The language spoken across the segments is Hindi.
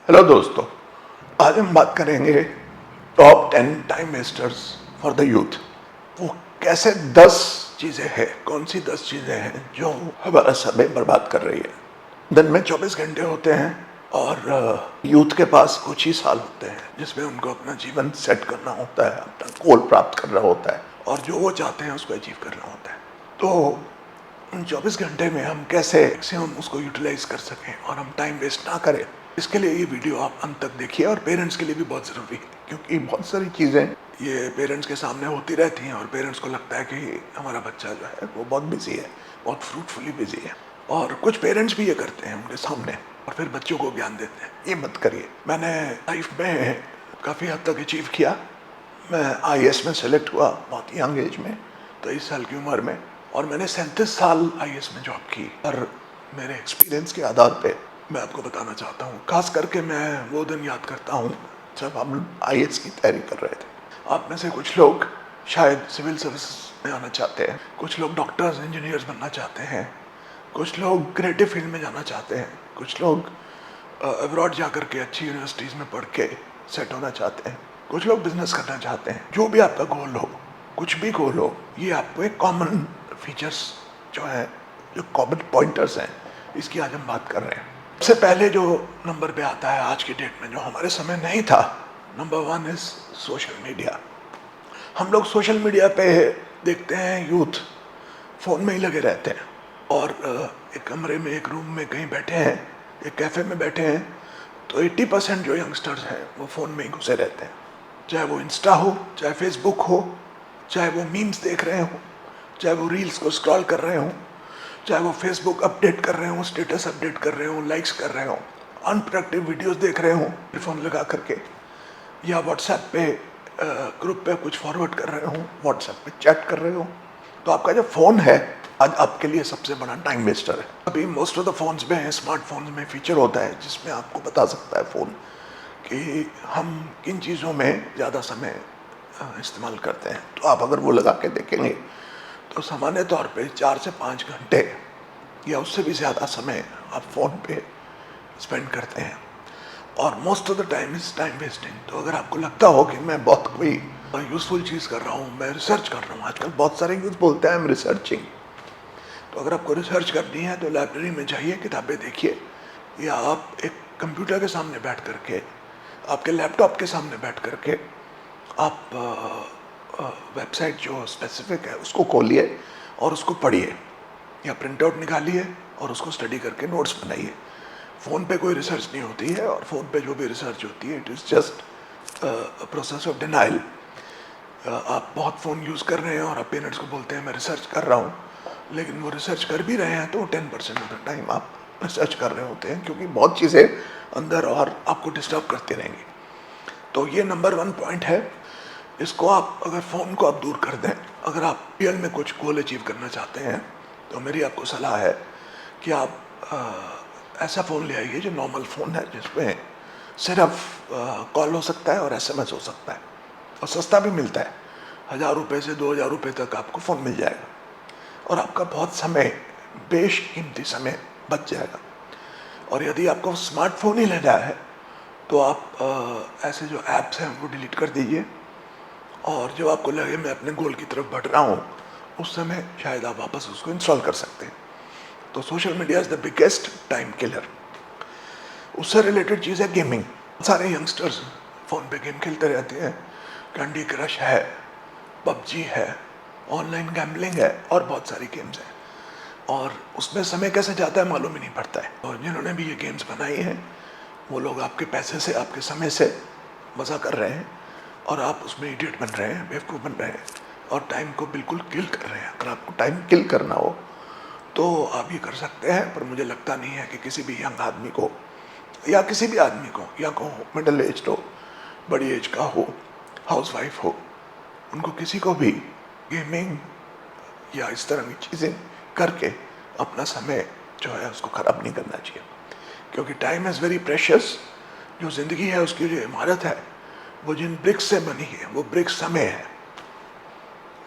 हेलो दोस्तों, आज हम बात करेंगे top 10 time wasters for the youth. वो कैसे 10 चीज़ें हैं, कौन सी 10 चीज़ें हैं जो हमारा समय बर्बाद कर रही है। दिन में 24 घंटे होते हैं और यूथ के पास कुछ ही साल होते हैं जिसमें उनको अपना जीवन सेट करना होता है, अपना गोल प्राप्त करना होता है और जो वो चाहते हैं उसको अचीव करना होता है। तो उन 24 घंटे में हम कैसे मैक्सिमम उसको यूटिलाइज कर सकें और हम टाइम वेस्ट ना करें, इसके लिए ये वीडियो आप अंत तक देखिए। और पेरेंट्स के लिए भी बहुत ज़रूरी है, क्योंकि बहुत सारी चीज़ें ये पेरेंट्स के सामने होती रहती हैं और पेरेंट्स को लगता है कि हमारा बच्चा जो है वो बहुत बिजी है, बहुत फ्रूटफुली बिजी है। और कुछ पेरेंट्स भी ये करते हैं उनके सामने और फिर बच्चों को ज्ञान देते हैं, ये मत करिए। मैंने लाइफ में काफ़ी हद तक अचीव किया। मैं आईएएस में सेलेक्ट हुआ बहुत यंग एज में, 23 साल की उम्र में, और मैंने 37 साल आईएएस में जॉब की। और मेरे एक्सपीरियंस के आधार पे मैं आपको बताना चाहता हूँ, खास करके मैं वो दिन याद करता हूँ जब हम आईएएस की तैयारी कर रहे थे। आप में से कुछ लोग शायद सिविल सर्विस में आना चाहते हैं, कुछ लोग डॉक्टर्स इंजीनियर्स बनना चाहते हैं, कुछ लोग क्रिएटिव फील्ड में जाना चाहते हैं, कुछ लोग अब्रॉड जा कर के अच्छी यूनिवर्सिटीज़ में पढ़ के सेट होना चाहते हैं, कुछ लोग बिजनेस करना चाहते हैं। जो भी आपका गोल हो, कुछ भी गोल हो, ये आपको एक कॉमन फीचर्स जो है, जो कॉमन पॉइंटर्स हैं, इसकी आज हम बात कर रहे हैं। सबसे पहले जो नंबर पे आता है आज की डेट में, जो हमारे समय नहीं था, नंबर 1 इज सोशल मीडिया। हम लोग सोशल मीडिया पे देखते हैं यूथ फ़ोन में ही लगे रहते हैं और एक कमरे में, एक रूम में कहीं बैठे हैं, एक कैफ़े में बैठे हैं, तो 80% जो यंगस्टर्स हैं वो फ़ोन में ही घुसे रहते हैं। चाहे वो इंस्टा हो, चाहे फेसबुक हो, चाहे वो मीम्स देख रहे हो, चाहे वो रील्स को स्क्रॉल कर रहे हो, चाहे वो फेसबुक अपडेट कर रहे हो, स्टेटस अपडेट कर रहे हो, लाइक्स कर रहे हो, अनप्रोडक्टिव वीडियोस देख रहे हो ईयरफोन लगा करके, या व्हाट्सएप पे ग्रुप पे कुछ फॉरवर्ड कर रहे हो, व्हाट्सएप पे चैट कर रहे हो। तो आपका जो फ़ोन है आज आपके लिए सबसे बड़ा टाइम वेस्टर है। अभी मोस्ट ऑफ द फोन्स में, स्मार्टफोन्स में फीचर होता है जिसमें आपको बता सकता है फ़ोन कि हम किन चीज़ों में ज़्यादा समय इस्तेमाल करते हैं। तो आप अगर वो लगा के देखेंगे तो सामान्य तौर पे 4 से 5 घंटे या उससे भी ज़्यादा समय आप फ़ोन पे स्पेंड करते हैं और most of the time is time wasting. तो अगर आपको लगता हो कि मैं बहुत कोई यूज़फुल चीज़ कर रहा हूँ, मैं रिसर्च कर रहा हूँ, आजकल बहुत सारे यूथ बोलते हैं आई एम रिसर्चिंग। तो अगर आपको रिसर्च करनी है तो लाइब्रेरी में जाइए, किताबें देखिए, या आप एक कंप्यूटर के सामने बैठ करके, आपके लैपटॉप के सामने बैठ करके आप वेबसाइट जो स्पेसिफिक है उसको खोलिए और उसको पढ़िए, या प्रिंट आउट निकालिए और उसको स्टडी करके नोट्स बनाइए। फ़ोन पे कोई रिसर्च नहीं होती है, और फ़ोन पे जो भी रिसर्च होती है it is just process of denial. आप बहुत फ़ोन यूज़ कर रहे हैं और आप पेरेंट्स को बोलते हैं मैं रिसर्च कर रहा हूँ, लेकिन वो रिसर्च कर भी रहे हैं तो 10% ऑफ द टाइम आप रिसर्च कर रहे होते हैं, क्योंकि बहुत चीज़ें अंदर और आपको डिस्टर्ब करती रहेंगी। तो ये नंबर 1 पॉइंट है। इसको आप, अगर फ़ोन को आप दूर कर दें, अगर आप रियल में कुछ गोल अचीव करना चाहते हैं, तो मेरी आपको सलाह है कि आप ऐसा फ़ोन ले आइए जो नॉर्मल फ़ोन है, जिसमें सिर्फ कॉल हो सकता है और एसएमएस हो सकता है, और सस्ता भी मिलता है। 1000 रुपये से 2000 रुपये तक आपको फ़ोन मिल जाएगा और आपका बहुत समय, बेशकीमती समय बच जाएगा। और यदि आपको स्मार्टफोन ही लेना है तो आप ऐसे जो ऐप्स हैं वो डिलीट कर दीजिए, और जब आपको लगे मैं अपने गोल की तरफ बढ़ रहा हूँ, उस समय शायद आप वापस उसको इंस्टॉल कर सकते हैं। तो social media is the biggest time killer. उससे रिलेटेड चीज़ है गेमिंग। सारे यंगस्टर्स फ़ोन पे गेम खेलते रहते हैं। कैंडी क्रश है, पबजी है, ऑनलाइन गैम्बलिंग है और बहुत सारी गेम्स हैं, और उसमें समय कैसे जाता है मालूम ही नहीं पड़ता है। और जिन्होंने भी ये गेम्स बनाई हैं वो लोग आपके पैसे से, आपके समय से मज़ा कर रहे हैं, और आप उसमें इडियट बन रहे हैं, बेवकूफ़ बन रहे हैं, और टाइम को बिल्कुल किल कर रहे हैं। अगर आपको टाइम किल करना हो तो आप ये कर सकते हैं, पर मुझे लगता नहीं है कि किसी भी यंग आदमी को, या किसी भी आदमी को, या को मिडिल एज हो, बड़ी एज का हो, हाउसवाइफ हो, उनको किसी को भी गेमिंग या इस तरह की चीज़ें करके अपना समय जो है उसको ख़राब नहीं करना चाहिए, क्योंकि टाइम इज़ वेरी प्रेशियस। जो ज़िंदगी है उसकी जो इमारत है वो जिन ब्रिक्स से बनी है, वो ब्रिक्स समय है,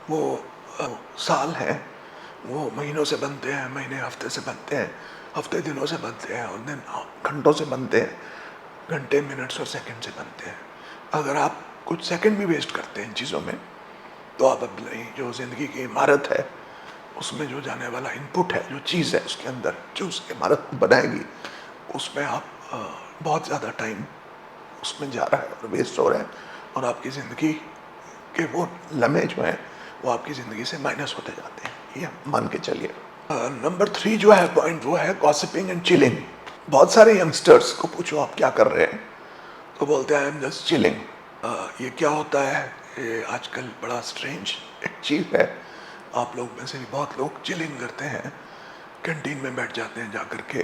वो साल हैं, वो महीनों से बनते हैं, महीने हफ्ते से बनते हैं, हफ्ते दिनों से बनते हैं, और दिन घंटों से बनते हैं। घंटे, मिनट्स और सेकंड से बनते हैं। अगर आप कुछ सेकंड भी वेस्ट करते हैं इन चीज़ों में, तो आप अपनी जो ज़िंदगी की इमारत है, उसमें जो जाने वाला इनपुट है, जो चीज़ है उसके अंदर, जो उस इमारत को बनाएगी, उसमें आप बहुत ज़्यादा टाइम उसमें जा रहा है और वेस्ट हो रहा है, और आपकी ज़िंदगी के वो लम्हे जो हैं वो आपकी ज़िंदगी से माइनस होते जाते हैं, ये मान के चलिए। नंबर 3 जो है पॉइंट, वो है गॉसिपिंग एंड चिलिंग। बहुत सारे यंगस्टर्स को पूछो आप क्या कर रहे हैं, तो बोलते हैं आई एम जस्ट चिलिंग। ये क्या होता है, ये आजकल बड़ा स्ट्रेंज एक चीज़ है। आप लोग में से भी बहुत लोग चिलिंग करते हैं, कैंटीन में बैठ जाते हैं, जाकर के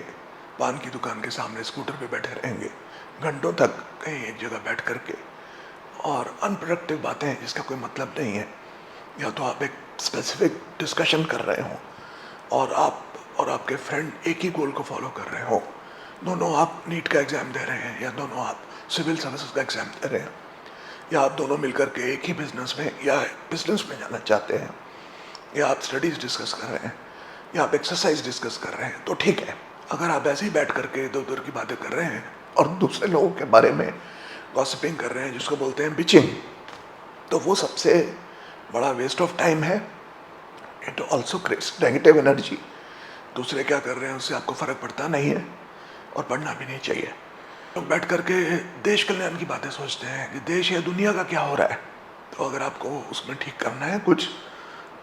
पान की दुकान के सामने स्कूटर पे बैठे रहेंगे घंटों तक कहीं एक जगह बैठ करके, और अनप्रोडक्टिव बातें हैं जिसका कोई मतलब नहीं है। या तो आप एक स्पेसिफिक डिस्कशन कर रहे हो और आप और आपके फ्रेंड एक ही गोल को फॉलो कर रहे हो, दोनों आप नीट का एग्ज़ाम दे रहे हैं, या दोनों आप सिविल सर्विसेज का एग्ज़ाम दे रहे हैं, या आप दोनों मिलकर के एक ही बिजनेस में जाना चाहते हैं, या आप स्टडीज़ डिस्कस कर रहे हैं, या आप एक्सरसाइज डिस्कस कर रहे हैं, तो ठीक है। अगर आप ऐसे ही बैठ करके इधर उधर की बातें कर रहे हैं और दूसरे लोगों के बारे में गॉसिपिंग कर रहे हैं, जिसको बोलते हैं बिचिंग, तो वो सबसे बड़ा वेस्ट ऑफ टाइम है। It also creates negative energy. दूसरे क्या कर रहे हैं उससे आपको फ़र्क पड़ता नहीं है, और पढ़ना भी नहीं चाहिए। लोग बैठ करके देश कल्याण की बातें सोचते हैं कि देश या दुनिया का क्या हो रहा है। तो अगर आपको उसमें ठीक करना है कुछ,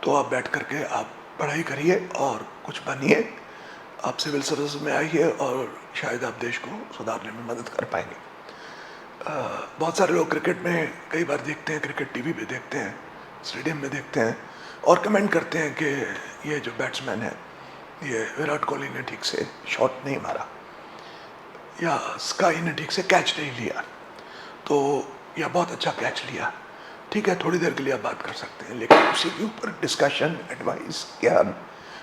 तो आप बैठ करके आप पढ़ाई करिए और कुछ बनिए, आप सिविल सर्विस में आइए, और शायद आप देश को सुधारने में मदद कर पाएंगे। बहुत सारे लोग क्रिकेट में कई बार देखते हैं, क्रिकेट टीवी पे देखते हैं, स्टेडियम में देखते हैं, और कमेंट करते हैं कि ये जो बैट्समैन है, ये विराट कोहली ने ठीक से शॉट नहीं मारा, या स्काई ने ठीक से कैच नहीं लिया, तो या बहुत अच्छा कैच लिया। ठीक है, थोड़ी देर के लिए आप बात कर सकते हैं, लेकिन उसी के ऊपर डिस्कशन, एडवाइस, ज्ञान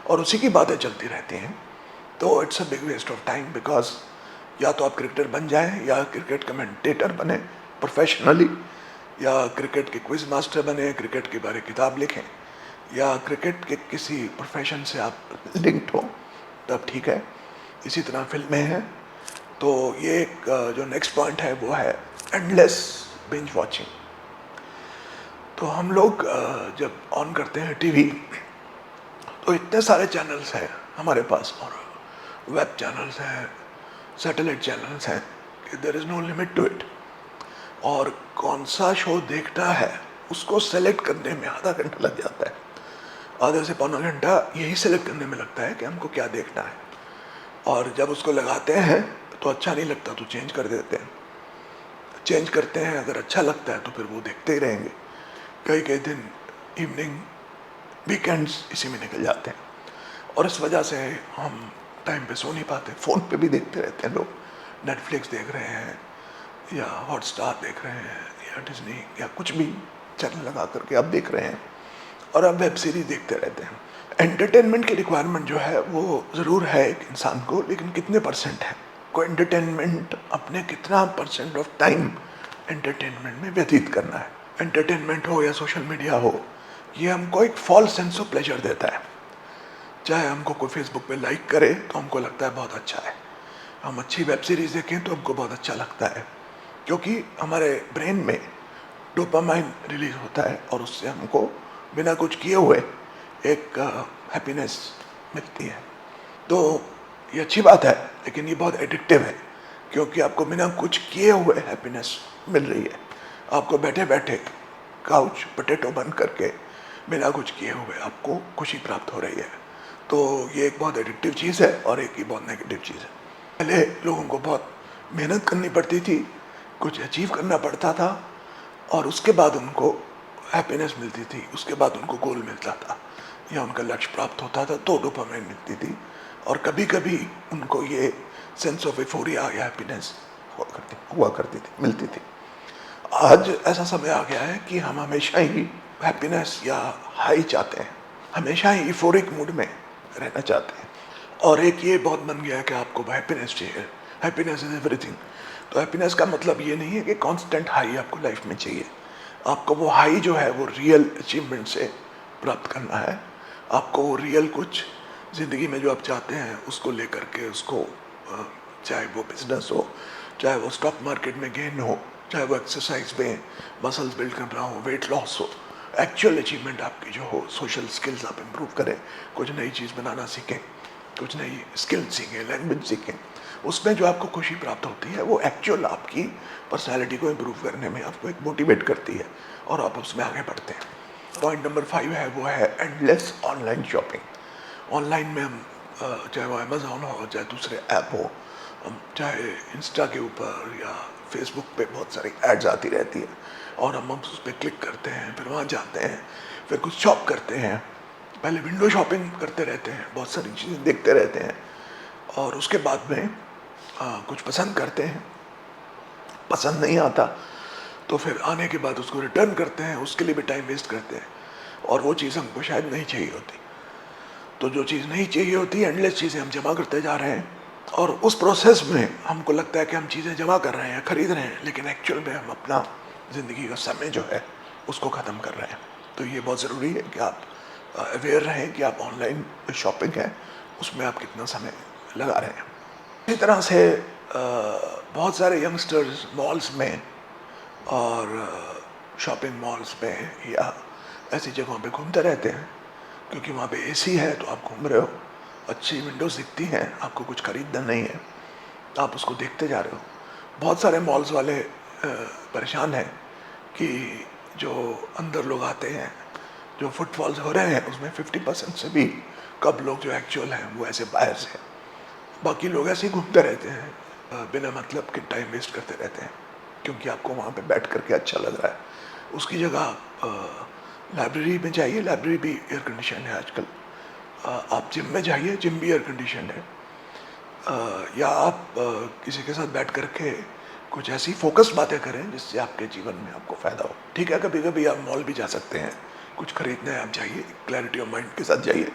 और उसी की बातें चलती रहती हैं, तो it's a big waste of time. Because या तो आप क्रिकेटर बन जाएं, या क्रिकेट कमेंटेटर बने प्रोफेशनली, या क्रिकेट के क्विज मास्टर बने, क्रिकेट के बारे किताब लिखें, या क्रिकेट के किसी प्रोफेशन से आप लिंक्ड हो, तब ठीक है। इसी तरह फिल्में हैं। तो ये एक जो नेक्स्ट पॉइंट है वो है एंडलेस बिंज वॉचिंग। तो हम लोग जब ऑन करते हैं टीवी, तो इतने सारे चैनल्स हैं हमारे पास, और वेब चैनल्स हैं, सैटेलाइट चैनल्स हैं, कि there is no limit to it. और कौन सा शो देखना है उसको सेलेक्ट करने में आधा घंटा लग जाता है। आधे से पौना घंटा यही सेलेक्ट करने में लगता है कि हमको क्या देखना है। और जब उसको लगाते हैं तो अच्छा नहीं लगता तो चेंज कर देते हैं, चेंज करते हैं, अगर अच्छा लगता है तो फिर वो देखते ही रहेंगे। कई कई दिन, इवनिंग, वीकेंड्स इसी में निकल जाते हैं, और इस वजह से हम टाइम पे सो नहीं पाते। फ़ोन पे भी देखते रहते हैं लोग, नेटफ्लिक्स देख रहे हैं, या हॉटस्टार देख रहे हैं, या डिज्नी, या कुछ भी चैनल लगा करके आप देख रहे हैं, और आप वेब सीरीज देखते रहते हैं। एंटरटेनमेंट की रिक्वायरमेंट जो है वो ज़रूर है एक इंसान को, लेकिन कितने परसेंट है, को एंटरटेनमेंट अपने कितना परसेंट ऑफ टाइम एंटरटेनमेंट में व्यतीत करना है। एंटरटेनमेंट हो या सोशल मीडिया हो, ये हमको एक फॉल्स सेंस ऑफ प्लेजर देता है। चाहे हमको कोई फेसबुक पे लाइक करे तो हमको लगता है बहुत अच्छा है, हम अच्छी वेब सीरीज़ देखें तो हमको बहुत अच्छा लगता है, क्योंकि हमारे ब्रेन में डोपामाइन रिलीज होता है, और उससे हमको बिना कुछ किए हुए एक हैप्पीनेस मिलती है। तो ये अच्छी बात है, लेकिन ये बहुत एडिक्टिव है, क्योंकि आपको बिना कुछ किए हुए हैप्पीनेस मिल रही है। आपको बैठे बैठे काउच पोटैटो बन करके बिना कुछ किए हुए आपको खुशी प्राप्त हो रही है। तो ये एक बहुत एडिक्टिव चीज़ है, और एक ही बहुत नेगेटिव चीज़ है। पहले लोगों को बहुत मेहनत करनी पड़ती थी, कुछ अचीव करना पड़ता था, और उसके बाद उनको हैप्पीनेस मिलती थी, उसके बाद उनको गोल मिलता था, या उनका लक्ष्य प्राप्त होता था तो डोपामाइन मिलती थी, और कभी कभी उनको ये सेंस ऑफ एफोरिया या हैप्पीनेस हुआ करती थी, मिलती थी। आज ऐसा समय आ गया है कि हम हमेशा ही हैप्पीनेस या हाई चाहते हैं, हमेशा ही यूफोरिक मूड में रहना चाहते हैं, और एक ये बहुत बन गया है कि आपको हैप्पीनेस चाहिए, हैप्पीनेस इज एवरीथिंग। तो हैप्पीनेस का मतलब ये नहीं है कि कांस्टेंट हाई आपको लाइफ में चाहिए। आपको वो हाई जो है वो रियल अचीवमेंट से प्राप्त करना है। आपको वो रियल कुछ ज़िंदगी में जो आप चाहते हैं उसको लेकर के, उसको चाहे वो बिजनेस हो, चाहे वो स्टॉक मार्केट में गेन हो, चाहे वो एक्सरसाइज में मसल्स बिल्ड करना हो, वेट लॉस हो, एक्चुअल अचीवमेंट आपकी जो हो, सोशल स्किल्स आप इम्प्रूव करें, कुछ नई चीज़ बनाना सीखें, कुछ नई स्किल सीखें, लैंग्वेज सीखें, उसमें जो आपको खुशी प्राप्त होती है वो एक्चुअल आपकी पर्सनैलिटी को इम्प्रूव करने में आपको एक मोटिवेट करती है और आप उसमें आगे बढ़ते हैं। पॉइंट नंबर 5 है, वो है एंडलेस ऑनलाइन शॉपिंग। ऑनलाइन में हम चाहे वो अमेज़ॉन हो, चाहे दूसरे ऐप हो, हम चाहे इंस्टा के ऊपर या फेसबुक पे बहुत सारी एड्स आती रहती है और हम उस पर क्लिक करते हैं, फिर वहाँ जाते हैं, फिर कुछ शॉप करते हैं, पहले विंडो शॉपिंग करते रहते हैं, बहुत सारी चीज़ें देखते रहते हैं और उसके बाद में कुछ पसंद करते हैं, पसंद नहीं आता तो फिर आने के बाद उसको रिटर्न करते हैं, उसके लिए भी टाइम वेस्ट करते हैं और वो चीज़ हमको शायद नहीं चाहिए होती। तो जो चीज़ नहीं चाहिए होती, एंडलेस चीज़ें हम जमा करते जा रहे हैं और उस प्रोसेस में हमको लगता है कि हम चीज़ें जमा कर रहे हैं, खरीद रहे हैं, लेकिन एक्चुअल में हम अपना ज़िंदगी का समय जो है उसको ख़त्म कर रहे हैं। तो ये बहुत ज़रूरी है कि आप अवेयर रहें कि आप ऑनलाइन शॉपिंग है उसमें आप कितना समय लगा रहे हैं। इसी तरह से बहुत सारे यंगस्टर्स मॉल्स में और शॉपिंग मॉल्स में या ऐसी जगहों पे घूमते रहते हैं क्योंकि वहाँ पे एसी है, तो आप घूम रहे हो, अच्छी विंडोज़ दिखती हैं, आपको कुछ खरीदना नहीं है, आप उसको देखते जा रहे हो। बहुत सारे मॉल्स वाले परेशान हैं कि जो अंदर लोग आते हैं, जो फुटफॉल्स हो रहे हैं उसमें 50% से भी कम लोग जो एक्चुअल हैं वो ऐसे बायर्स हैं। बाकी लोग ऐसे ही घूमते रहते हैं, बिना मतलब के टाइम वेस्ट करते रहते हैं क्योंकि आपको वहाँ पे बैठ करके अच्छा लग रहा है। उसकी जगह लाइब्रेरी में जाइए, लाइब्रेरी भी एयर कंडीशन है आजकल। आप जिम में जाइए, जिम भी एयर कंडीशन है। या आप किसी के साथ बैठ करके कुछ ऐसी फोकस बातें करें जिससे आपके जीवन में आपको फ़ायदा हो। ठीक है, कभी कभी आप मॉल भी जा सकते हैं, कुछ खरीदना है आप जाइए, क्लैरिटी ऑफ माइंड के साथ जाइए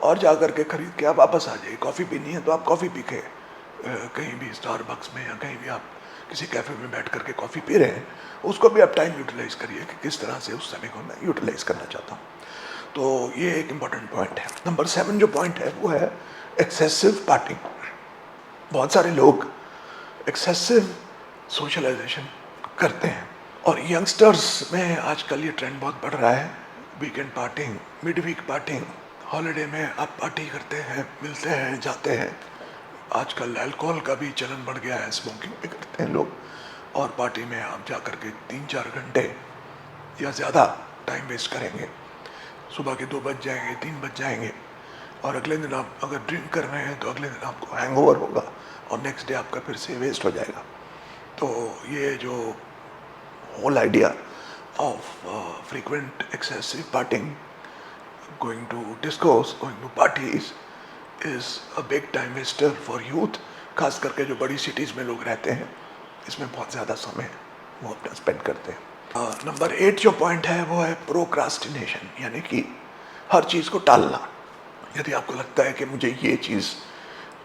और जा करके खरीद के आप वापस आ जाइए। कॉफ़ी पीनी है तो आप कॉफ़ी पी के कहीं भी स्टारबक्स में या कहीं भी आप किसी कैफ़े में बैठ करके कॉफ़ी पी रहे हैं, उसको भी आप टाइम यूटिलाइज़ करिए कि किस तरह से उस समय को मैं यूटिलाइज़ करना चाहता हूँ। तो ये एक इम्पॉर्टेंट पॉइंट है। नंबर 7 जो पॉइंट है वो है एक्सेसिव पार्टिंग। बहुत सारे लोग एक्सेसिव सोशलाइजेशन करते हैं और यंगस्टर्स में आजकल ये ट्रेंड बहुत बढ़ रहा है। Weekend partying, mid week partying, holiday में आप पार्टी करते हैं, मिलते हैं, जाते हैं। आजकल अल्कोहल का भी चलन बढ़ गया है, स्मोकिंग भी करते हैं लोग और पार्टी में आप जा कर के 3-4 घंटे या ज़्यादा टाइम वेस्ट करेंगे। सुबह के 2 बज जाएंगे, 3 बज जाएंगे और अगले दिन आप अगर ड्रिंक कर रहे हैं तो अगले दिन आपको हैंगओवर होगा और नेक्स्ट डे आपका फिर से वेस्ट हो जाएगा। तो ये जो whole idea of frequent excessive partying, going to discos, going to parties is a big time waster for youth. खास करके जो बड़ी सिटीज़ में लोग रहते हैं, इसमें बहुत ज़्यादा समय वो अपना स्पेंड करते हैं। नंबर 8 जो पॉइंट है वो है प्रोक्रास्टिनेशन, यानी कि हर चीज़ को टालना। यदि आपको लगता है कि मुझे ये चीज़,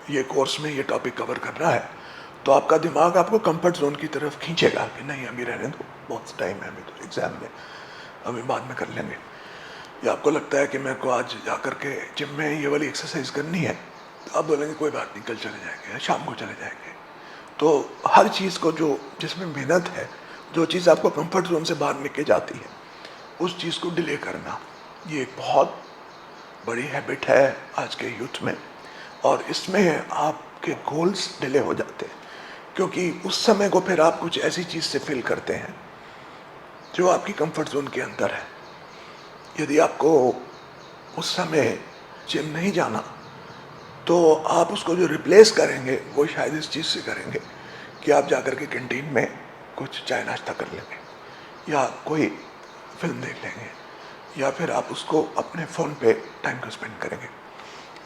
ये कोर्स में ये टॉपिक कवर करना है, तो आपका दिमाग आपको कंफर्ट जोन की तरफ खींचेगा कि नहीं अभी रहने दो, बहुत टाइम है अभी तो एग्ज़ाम में, अभी बाद में कर लेंगे। या आपको लगता है कि मेरे को आज जा कर के जिम में ये वाली एक्सरसाइज करनी है, तो आप बोलेंगे कोई बात नहीं, कल चले जाएंगे या शाम को चले जाएंगे। तो हर चीज़ को जो जिसमें मेहनत है, जो चीज़ आपको कंफर्ट जोन से बाहर निकल जाती है, उस चीज़ को डिले करना, ये एक बहुत बड़ी हैबिट है आज के यूथ में और इसमें आपके गोल्स डिले हो जाते हैं क्योंकि उस समय को फिर आप कुछ ऐसी चीज़ से फिल करते हैं जो आपकी कंफर्ट जोन के अंदर है। यदि आपको उस समय जिम नहीं जाना तो आप उसको जो रिप्लेस करेंगे वो शायद इस चीज़ से करेंगे कि आप जाकर के कैंटीन में कुछ चाय नाश्ता कर लेंगे या कोई फिल्म देख लेंगे या फिर आप उसको अपने फ़ोन पे टाइम को स्पेंड करेंगे।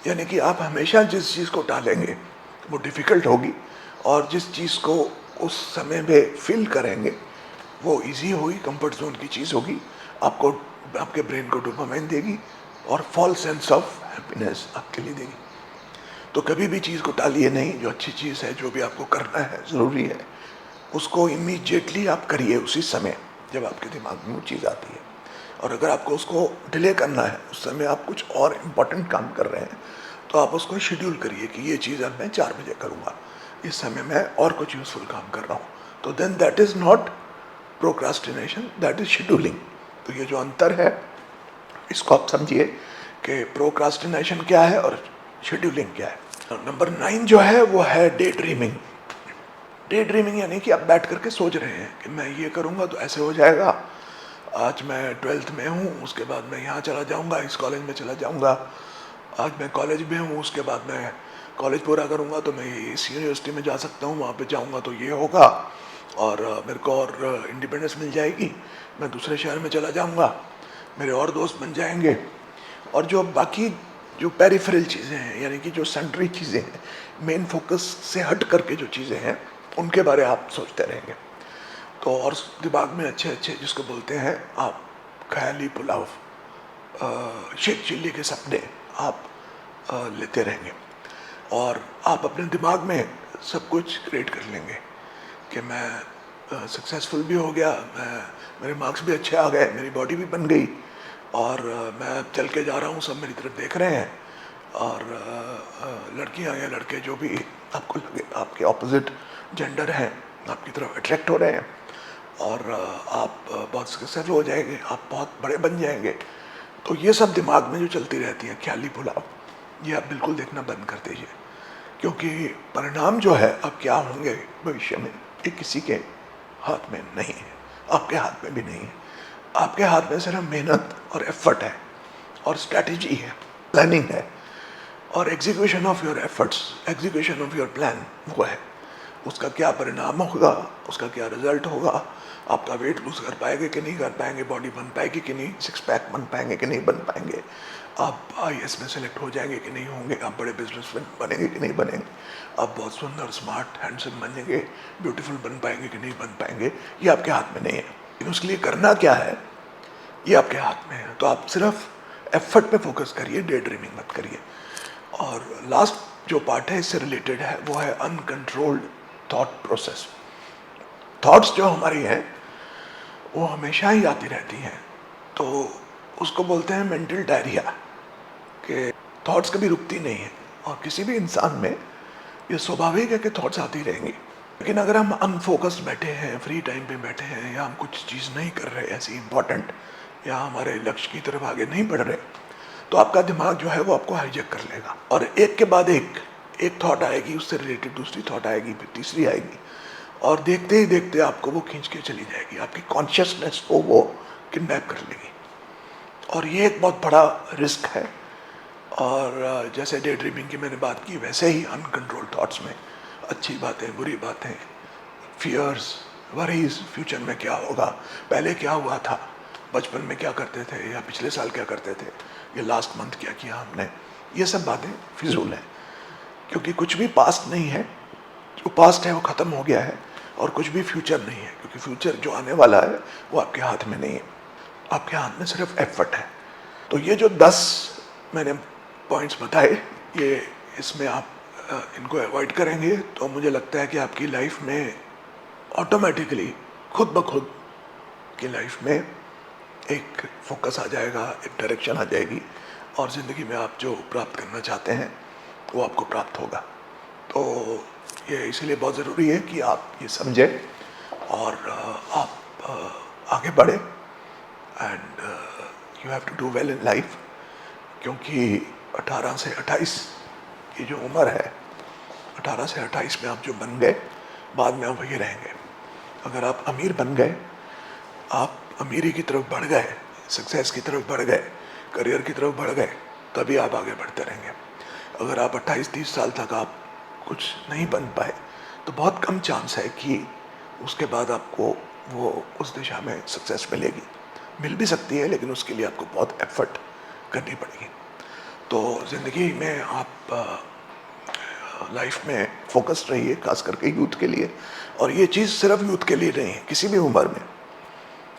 यानी कि आप हमेशा जिस चीज़ को टालेंगे वो डिफ़िकल्ट होगी और जिस चीज़ को उस समय में फील करेंगे वो इजी होगी, कंफर्ट जोन की चीज़ होगी, आपको आपके ब्रेन को डोपामाइन देगी और फॉल्स सेंस ऑफ हैप्पीनेस आपके लिए देगी। तो कभी भी चीज़ को टालिए नहीं, जो अच्छी चीज़ है, जो भी आपको करना है, ज़रूरी है, उसको इमीडिएटली आप करिए उसी समय जब आपके दिमाग में वो चीज़ आती है। और अगर आपको उसको डिले करना है, उस समय आप कुछ और इम्पोर्टेंट काम कर रहे हैं, तो आप उसको शेड्यूल करिए कि ये चीज़ अब मैं 4 बजे करूँगा इस समय मैं और कुछ यूजफुल काम कर रहा हूँ, तो then that is not procrastination, that is scheduling. तो ये जो अंतर है इसको आप समझिए कि प्रोक्रास्टिनेशन क्या है और शेड्यूलिंग क्या है। नंबर 9 जो है वो है डे ड्रीमिंग। डे ड्रीमिंग यानी कि आप बैठ करके सोच रहे हैं कि मैं ये करूँगा तो ऐसे हो जाएगा, आज मैं 12th में हूँ, उसके बाद मैं यहाँ चला जाऊँगा, इस कॉलेज में चला जाऊँगा, आज मैं कॉलेज में हूँ, उसके बाद मैं कॉलेज पूरा करूँगा तो मैं इस यूनिवर्सिटी में जा सकता हूँ, वहाँ पे जाऊँगा तो ये होगा, और मेरे को और इंडिपेंडेंस मिल जाएगी, मैं दूसरे शहर में चला जाऊँगा, मेरे और दोस्त बन जाएंगे। और जो बाकी जो पेरिफेरल चीज़ें हैं, यानी कि जो सेंट्री चीज़ें हैं, मेन फोकस से हट करके जो चीज़ें हैं उनके बारे आप सोचते रहेंगे। तो और दिमाग में अच्छे अच्छे जिसको बोलते हैं आप ख्याली पुलाव, शेख चिल्ली के सपने आप लेते रहेंगे, और आप अपने दिमाग में सब कुछ क्रिएट कर लेंगे कि मैं सक्सेसफुल भी हो गया, मेरे मार्क्स भी अच्छे आ गए, मेरी बॉडी भी बन गई, और मैं चल के जा रहा हूँ, सब मेरी तरफ देख रहे हैं, और लड़कियाँ या लड़के जो भी आपको लगे आपके ऑपोजिट जेंडर हैं आपकी तरफ अट्रैक्ट हो रहे हैं, और आप बहुत सक्सेसफुल हो जाएंगे, आप बहुत बड़े बन जाएंगे। तो ये सब दिमाग में जो चलती रहती है ख्याली पुलाव, ये आप बिल्कुल देखना बंद कर दीजिए, क्योंकि परिणाम जो है अब क्या होंगे भविष्य में ये किसी के हाथ में नहीं है, आपके हाथ में भी नहीं है। आपके हाथ में सिर्फ मेहनत और एफर्ट है, और स्ट्रैटेजी है, प्लानिंग है, और execution of your efforts, execution of your plan वो है। उसका क्या परिणाम होगा, उसका क्या रिजल्ट होगा, आपका वेट लूज कर पाएंगे कि नहीं कर पाएंगे, बॉडी बन पाएगी कि नहीं, सिक्स पैक बन पाएंगे कि नहीं बन पाएंगे, आप आईएएस में सेलेक्ट हो जाएंगे कि नहीं होंगे, आप बड़े बिजनेसमैन बनेंगे कि नहीं बनेंगे, आप बहुत सुंदर स्मार्ट हैंडसम बनेंगे, ब्यूटीफुल बन पाएंगे कि नहीं बन पाएंगे, ये आपके हाथ में नहीं है। लेकिन उसके लिए करना क्या है ये आपके हाथ में है। तो आप सिर्फ एफर्ट पे फोकस करिए, डे ड्रीमिंग मत करिए। और लास्ट जो पार्ट है इससे रिलेटेड है वो है अनकंट्रोल्ड थॉट प्रोसेस। थॉट्स जो हमारी हैं वो हमेशा ही आती रहती हैं, तो उसको बोलते हैं मेंटल डायरिया, कि थॉट्स कभी रुकती नहीं है, और किसी भी इंसान में ये स्वाभाविक है कि थॉट्स आती रहेंगी। लेकिन अगर हम अनफोकस्ड बैठे हैं, फ्री टाइम पे बैठे हैं, या हम कुछ चीज़ नहीं कर रहे ऐसी इंपॉर्टेंट, या हमारे लक्ष्य की तरफ आगे नहीं बढ़ रहे, तो आपका दिमाग जो है वो आपको हाईजैक कर लेगा, और एक के बाद एक थॉट आएगी, उससे रिलेटेड दूसरी थॉट आएगी, फिर तीसरी आएगी, और देखते ही देखते आपको वो खींच के चली जाएगी, आपकी कॉन्शियसनेस को वो किडनैप कर लेगी। और ये एक बहुत बड़ा रिस्क है। और जैसे डे ड्रीमिंग की मैंने बात की, वैसे ही अनकंट्रोल थॉट्स में अच्छी बातें, बुरी बातें, फियर्स, वरीज, फ्यूचर में क्या होगा, पहले क्या हुआ था, बचपन में क्या करते थे, या पिछले साल क्या करते थे, ये लास्ट मंथ क्या किया हमने, ये सब बातें फिजूल हैं, क्योंकि कुछ भी पास्ट नहीं है, जो पास्ट है वो ख़त्म हो गया है, और कुछ भी फ्यूचर नहीं है, क्योंकि फ्यूचर जो आने वाला है वो आपके हाथ में नहीं है, आपके हाथ में सिर्फ एफर्ट है। तो ये जो 10 मैंने पॉइंट्स बताए, ये इसमें आप इनको अवॉइड करेंगे तो मुझे लगता है कि आपकी लाइफ में ऑटोमेटिकली खुद ब खुद की लाइफ में एक फोकस आ जाएगा, एक डायरेक्शन आ जाएगी, और ज़िंदगी में आप जो प्राप्त करना चाहते हैं वो आपको प्राप्त होगा। तो ये इसीलिए बहुत ज़रूरी है कि आप ये समझें और आप आगे बढ़ें, and you have to do well in life, क्योंकि 18 से 28 की जो उम्र है, 18 से 28 में आप जो बन गए, बाद में आप वही रहेंगे। अगर आप अमीर बन गए, आप अमीरी की तरफ बढ़ गए, सक्सेस की तरफ बढ़ गए, करियर की तरफ बढ़ गए, तभी आप आगे बढ़ते रहेंगे। अगर आप 28-30 साल तक आप कुछ नहीं बन पाए, तो बहुत कम चांस है कि उसके बाद आपको वो उस दिशा में सक्सेस मिलेगी। मिल भी सकती है, लेकिन उसके लिए आपको बहुत एफर्ट करनी पड़ेगी। तो ज़िंदगी में आप लाइफ में फोकस्ड रहिए, खास करके यूथ के लिए। और ये चीज़ सिर्फ यूथ के लिए नहीं है, किसी भी उम्र में।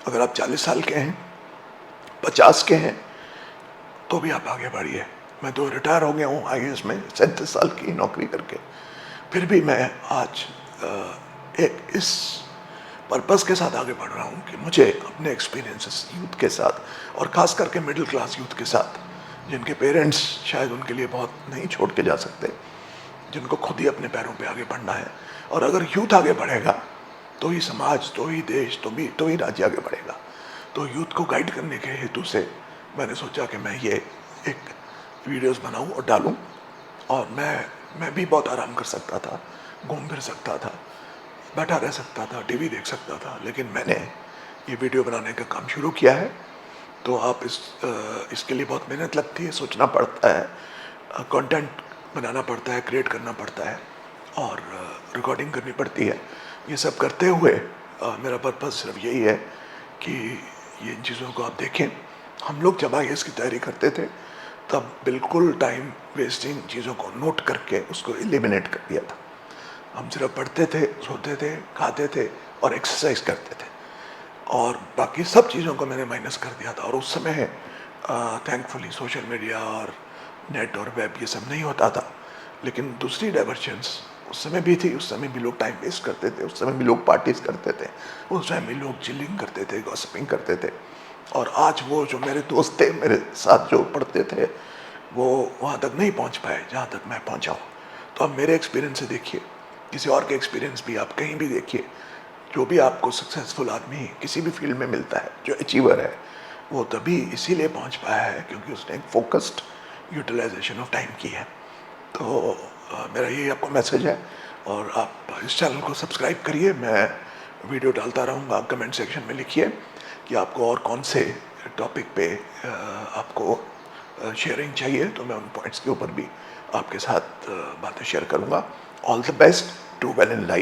अगर आप 40 साल के हैं, 50 के हैं, तो भी आप आगे बढ़िए। मैं तो रिटायर हो गया हूँ आईएएस में 37 साल की नौकरी करके, फिर भी मैं आज एक इस पर्पस के साथ आगे बढ़ रहा हूँ कि मुझे अपने एक्सपीरियंसेस यूथ के साथ, और ख़ास करके मिडिल क्लास यूथ के साथ, जिनके पेरेंट्स शायद उनके लिए बहुत नहीं छोड़ के जा सकते, जिनको खुद ही अपने पैरों पे आगे बढ़ना है। और अगर यूथ आगे बढ़ेगा तो ही समाज, तो ही देश, तो ही राज्य आगे बढ़ेगा। तो यूथ को गाइड करने के हेतु से मैंने सोचा कि मैं ये एक वीडियोस बनाऊं और डालूं। और मैं भी बहुत आराम कर सकता था, घूम फिर सकता था, बैठा रह सकता था, टीवी देख सकता था, लेकिन मैंने ये वीडियो बनाने का काम शुरू किया है। तो आप इसके लिए बहुत मेहनत लगती है, सोचना पड़ता है, कंटेंट बनाना पड़ता है, क्रिएट करना पड़ता है और रिकॉर्डिंग करनी पड़ती है। ये सब करते हुए मेरा पर्पज़ सिर्फ यही है कि ये इन चीज़ों को आप देखें। हम लोग जब आईएएस की तैयारी करते थे तब बिल्कुल टाइम वेस्टिंग चीज़ों को नोट करके उसको एलिमिनेट कर दिया था। हम सिर्फ पढ़ते थे, सोते थे, खाते थे और एक्सरसाइज करते थे, और बाकी सब चीज़ों को मैंने माइनस कर दिया था। और उस समय थैंकफुली सोशल मीडिया और नेट और वेब ये सब नहीं होता था, लेकिन दूसरी डाइवर्शंस उस समय भी थी। उस समय भी लोग टाइम वेस्ट करते थे, उस समय भी लोग पार्टीज करते थे, उस समय भी लोग चिलिंग करते थे, गॉसिपिंग करते थे। और आज वो जो मेरे दोस्त थे, मेरे साथ जो पढ़ते थे, वो वहाँ तक नहीं पहुँच पाए जहाँ तक मैं पहुँचा हूँ। तो अब मेरे एक्सपीरियंस से देखिए, किसी और के एक्सपीरियंस भी आप कहीं भी देखिए, जो भी आपको सक्सेसफुल आदमी किसी भी फील्ड में मिलता है, जो अचीवर है, वो तभी इसीलिए पहुंच पाया है क्योंकि उसने एक फोकस्ड यूटिलाइजेशन ऑफ टाइम की है। तो मेरा यही आपको मैसेज है। और आप इस चैनल को सब्सक्राइब करिए, मैं वीडियो डालता रहूँगा। कमेंट सेक्शन में लिखिए कि आपको और कौन से टॉपिक पे आपको शेयरिंग चाहिए, तो मैं उन पॉइंट्स के ऊपर भी आपके साथ बातें शेयर करूँगा। All the best, do well in life.